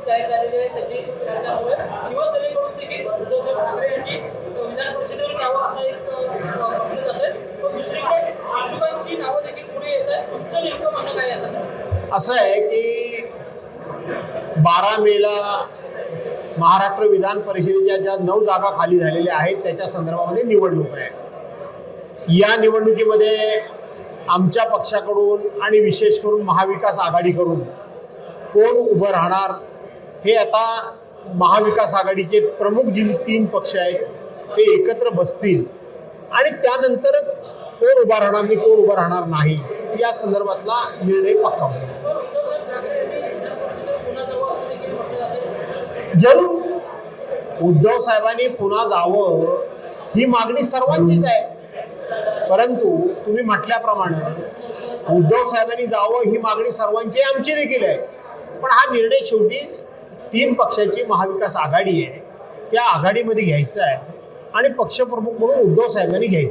जाहीर झालेली आहे त्याची चर्चा सुरू आहे. शिवसेनेकडून देखील उद्धवसाहेब ठाकरे यांनी विधान परिषदेवर यावं असं एक म्हटलं जातंय. पण दुसरीकडे इच्छुकांची नावं देखील पुढे येत आहेत. तुमचं नेमकं म्हणणं काय असं? असं आहे की 12 मेला महाराष्ट्र विधान परिषदेच्या ज्या 9 जागा खाली झालेल्या आहेत त्याच्या संदर्भामध्ये निवडणूक आहे. या निवडणुकीमध्ये आमच्या पक्षाकडून आणि विशेष करून महाविकास आघाडीकडून कोण उभं राहणार हे आता महाविकास आघाडीचे प्रमुख जी 3 पक्ष आहेत ते एकत्र बसतील आणि त्यानंतरच कोण उभा राहणार आणि कोण उभं राहणार नाही या संदर्भातला निर्णय पक्का होईल. जरूर उद्धव साहेबांनी पुन्हा जावं ही मागणी सर्वांचीच आहे, परंतु तुम्ही म्हटल्याप्रमाणे उद्धव साहेबांनी जावं ही मागणी सर्वांची आमची देखील आहे. पण हा निर्णय शेवटी 3 पक्षाची महाविकास आघाडी आहे त्या आघाडीमध्ये घ्यायचा आहे आणि पक्षप्रमुख म्हणून उद्धव साहेबांनी घ्यायचं.